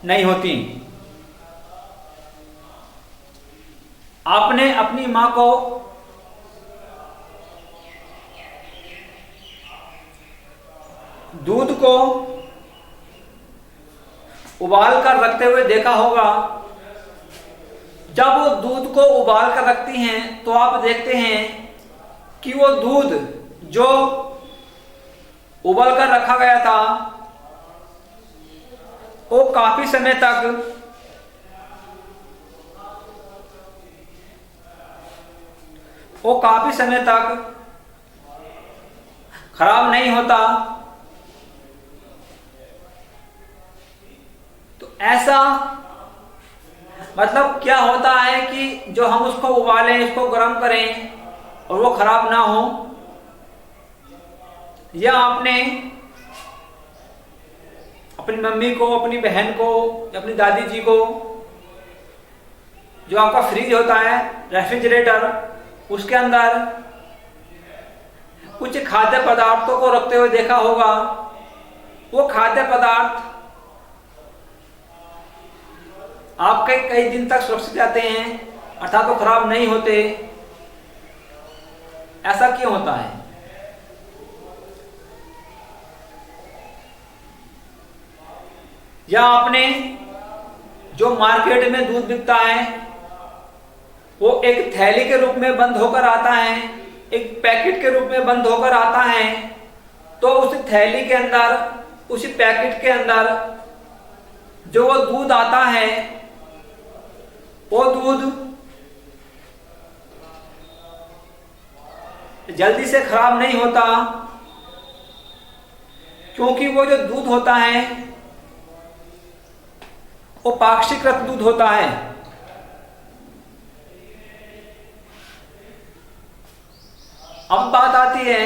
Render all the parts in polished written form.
नहीं होती। आपने अपनी माँ को दूध को उबाल कर रखते हुए देखा होगा। जब वो दूध को उबाल कर रखती हैं तो आप देखते हैं कि वो दूध जो उबाल कर रखा गया था वो काफी समय तक खराब नहीं होता। तो ऐसा मतलब क्या होता है कि जो हम उसको उबालें, इसको गर्म करें और वो खराब ना हो। या आपने अपनी मम्मी को, अपनी बहन को, अपनी दादी जी को जो आपका फ्रिज होता है, रेफ्रिजरेटर, उसके अंदर कुछ खाद्य पदार्थों को रखते हुए देखा होगा। वो खाद्य पदार्थ आपके कई दिन तक सुरक्षित रहते हैं, अर्थात वो खराब नहीं होते। ऐसा क्यों होता है? या आपने जो मार्केट में दूध बिकता है वो एक थैली के रूप में बंद होकर आता है, एक पैकेट के रूप में बंद होकर आता है। तो उस थैली के अंदर, उसी पैकेट के अंदर जो वो दूध आता है, वो दूध जल्दी से खराब नहीं होता, क्योंकि वो जो दूध होता है वो पाक्षिकृत दूध होता है। अब बात आती है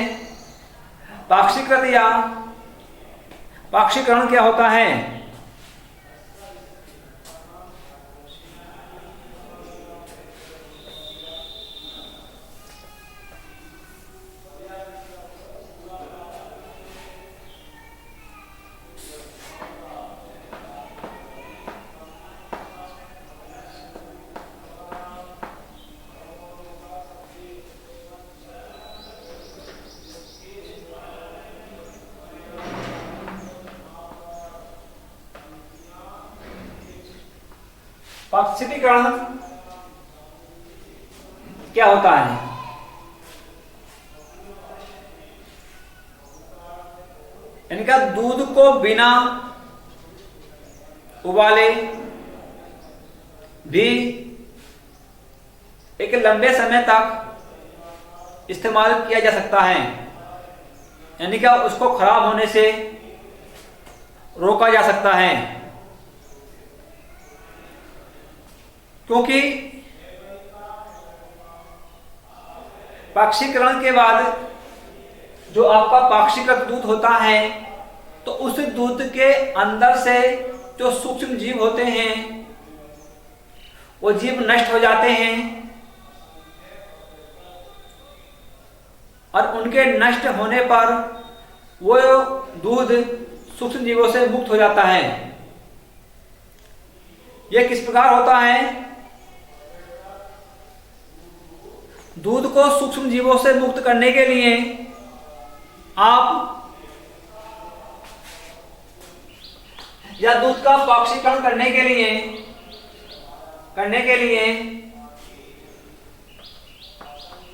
पाक्षिकृत या पाक्षिकरण क्या होता है। पाक्षिकीकरण क्या होता है? इनका दूध को बिना उबाले भी एक लंबे समय तक इस्तेमाल किया जा सकता है, यानी कि उसको खराब होने से रोका जा सकता है। क्योंकि पाक्षिकरण के बाद जो आपका पाक्षिकृत दूध होता है तो उस दूध के अंदर से जो सूक्ष्म जीव होते हैं वो जीव नष्ट हो जाते हैं और उनके नष्ट होने पर वो दूध सूक्ष्म जीवों से मुक्त हो जाता है। यह किस प्रकार होता है? दूध को सूक्ष्म जीवों से मुक्त करने के लिए आप या दूध का पाक्षिकरण करने के लिए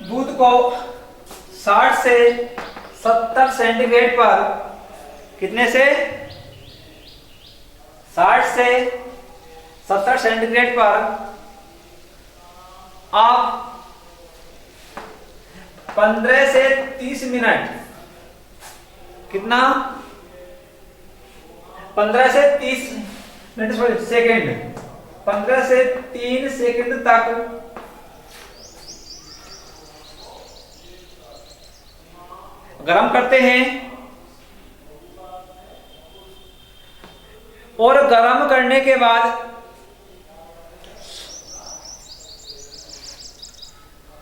दूध को 60 से 70 सेंटीग्रेड पर, कितने से 60 से 70 सेंटीग्रेड पर आप 15 से 30 मिनट, कितना 15 से 30 मिनट सेकेंड, 15 से 3 सेकेंड तक गरम करते हैं। और गरम करने के बाद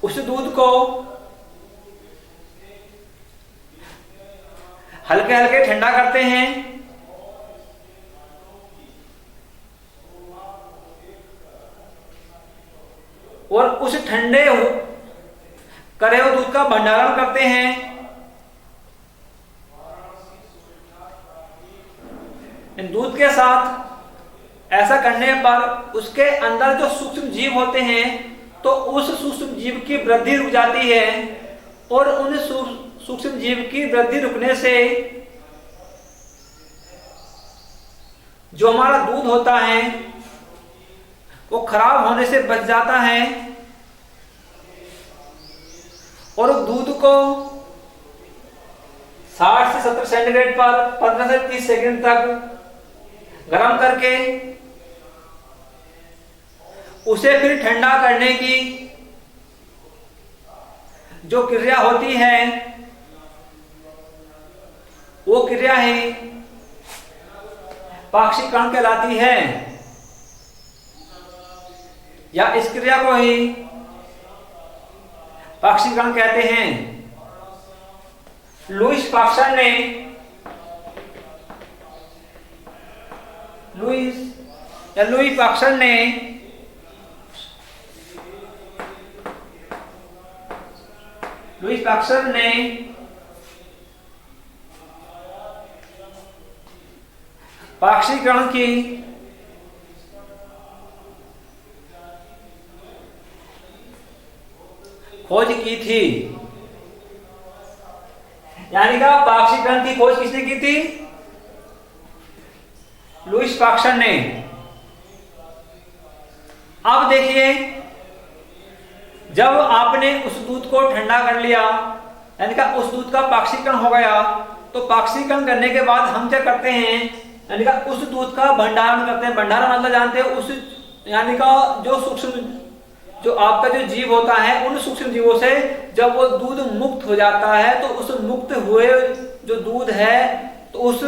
उस दूध को हल्के हल्के ठंडा करते हैं और उस ठंडे करे हुए दूध का भंडारण करते हैं। इन दूध के साथ ऐसा करने पर उसके अंदर जो सूक्ष्म जीव होते हैं तो उस सूक्ष्म जीव की वृद्धि रुक जाती है, और उन सूक्ष्म जीव की वृद्धि रुकने से जो हमारा दूध होता है वो खराब होने से बच जाता है, और दूध को 60 से 70 सेंटीग्रेड पर 15 से 30 सेकंड तक गर्म करके उसे फिर ठंडा करने की जो क्रिया होती है वो क्रिया है पाक्षिकरण कहलाती है, या इस क्रिया को ही पाक्षिकरण कहते हैं। लुईस पाक्सर ने लुई पाक्सर ने पाक्षिकरण की खोज की थी। यानी कि पाक्षिकरण की खोज किसने की थी? लुईस पाक्सर ने। अब देखिए, जब आपने उस दूध को ठंडा कर लिया, यानी कि उस दूध का पाक्षिकरण हो गया, तो पाक्षिकरण करने के बाद हम क्या करते हैं, यानी कि उस दूध का भंडारण करते हैं। भंडारण मतलब जानते हैं, उस यानी कि जो सूक्ष्म जो आपका जो जीव होता है उन सूक्ष्म जीवों से जब वो दूध मुक्त हो जाता है तो उस मुक्त हुए जो दूध है तो उस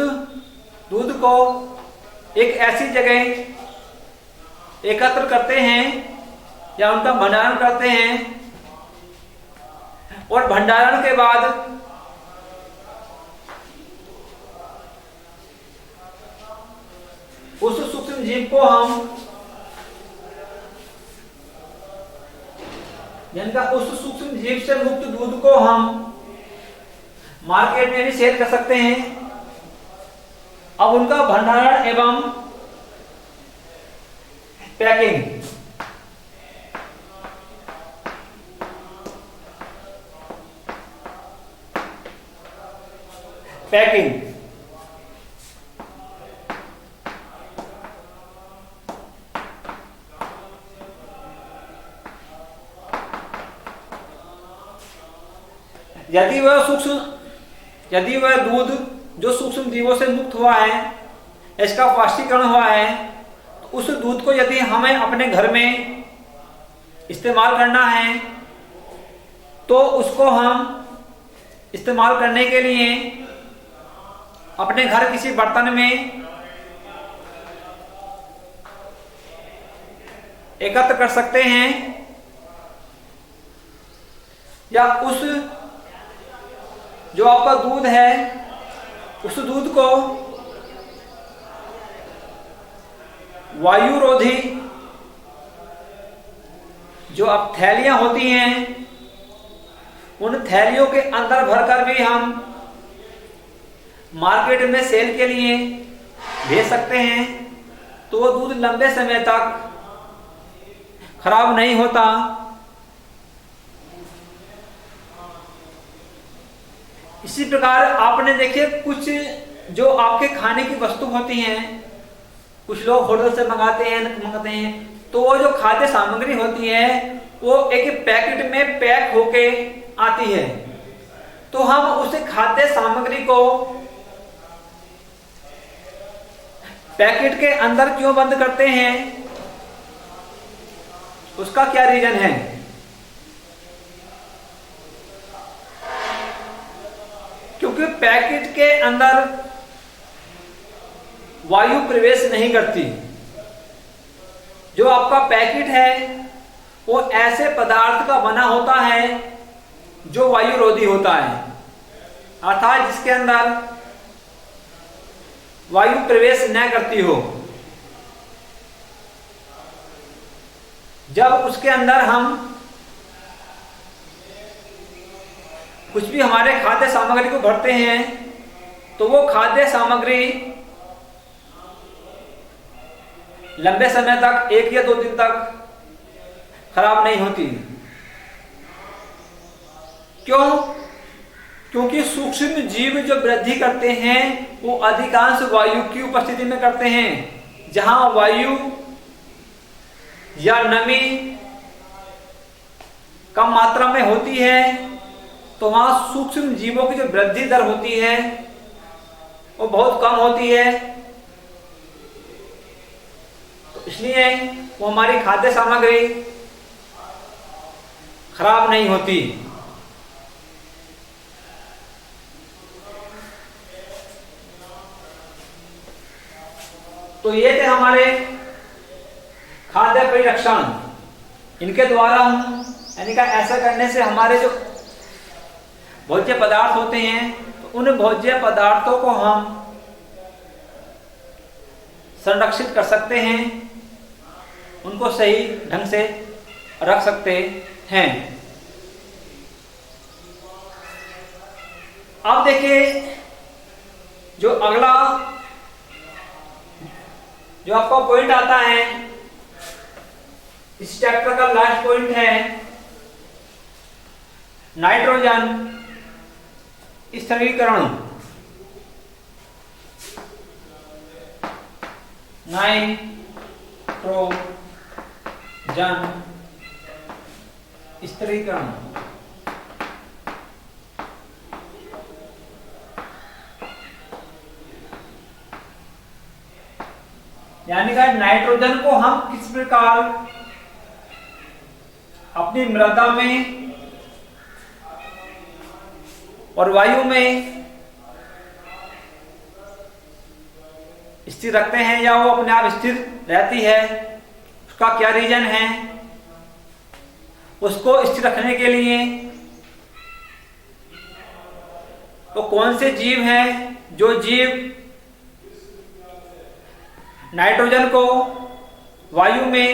दूध को एक ऐसी जगह एकत्र करते हैं या उनका भंडारण करते हैं, और भंडारण के बाद उस सूक्ष्म जीव को हम जिनका उस सूक्ष्म जीव से मुक्त दूध को हम मार्केट में भी सेल कर सकते हैं। अब उनका भंडारण एवं पैकिंग। यदि वह दूध जो सूक्ष्म जीवों से मुक्त हुआ है, इसका पाक्षिकरण हुआ है, तो उस दूध को यदि हमें अपने घर में इस्तेमाल करना है तो उसको हम इस्तेमाल करने के लिए अपने घर किसी बर्तन में एकत्र कर सकते हैं, या उस जो आपका दूध है उस दूध को वायुरोधी जो अब थैलियां होती हैं उन थैलियों के अंदर भरकर भी हम मार्केट में सेल के लिए भेज सकते हैं, तो वो दूध लंबे समय तक खराब नहीं होता। इसी प्रकार आपने देखिए कुछ जो आपके खाने की वस्तु होती हैं, कुछ लोग होटल से मंगाते हैं, तो वो जो खाद्य सामग्री होती है वो एक पैकेट में पैक होके आती है, तो हम उस खाद्य सामग्री को पैकेट के अंदर क्यों बंद करते हैं, उसका क्या रीजन है? क्योंकि पैकेट के अंदर वायु प्रवेश नहीं करती। जो आपका पैकेट है वो ऐसे पदार्थ का बना होता है जो वायुरोधी होता है, अर्थात जिसके अंदर वायु प्रवेश न करती हो। जब उसके अंदर हम कुछ भी हमारे खाद्य सामग्री को भरते हैं तो वो खाद्य सामग्री लंबे समय तक, 1 या 2 दिन तक खराब नहीं होती। क्यों? क्योंकि सूक्ष्म जीव जो वृद्धि करते हैं वो अधिकांश वायु की उपस्थिति में करते हैं। जहां वायु या नमी कम मात्रा में होती है तो वहां सूक्ष्म जीवों की जो वृद्धि दर होती है वो बहुत कम होती है, तो इसलिए वो हमारी खाद्य सामग्री खराब नहीं होती। तो ये थे हमारे खाद्य परिरक्षण। इनके द्वारा हम यानी कि ऐसा करने से हमारे जो भोज्य पदार्थ होते हैं तो उन भोज्य पदार्थों को हम संरक्षित कर सकते हैं, उनको सही ढंग से रख सकते हैं। अब देखिए जो अगला जो आपका पॉइंट आता है, इस चैप्टर का लास्ट पॉइंट है नाइट्रोजन स्थिरीकरण। नाइट्रोजन स्थिरीकरण। यानी कि नाइट्रोजन को हम किस प्रकार अपनी मृदा में और वायु में स्थिर रखते हैं या वो अपने आप स्थिर रहती है, उसका क्या रीजन है। उसको स्थिर रखने के लिए तो कौन से जीव हैं जो जीव नाइट्रोजन को वायु में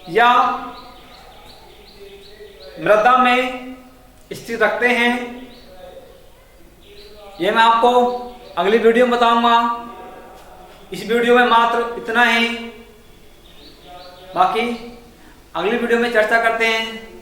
या मृदा में स्थिर रखते हैं, ये मैं आपको अगली वीडियो में बताऊंगा। इस वीडियो में मात्र इतना ही, बाकी अगली वीडियो में चर्चा करते हैं।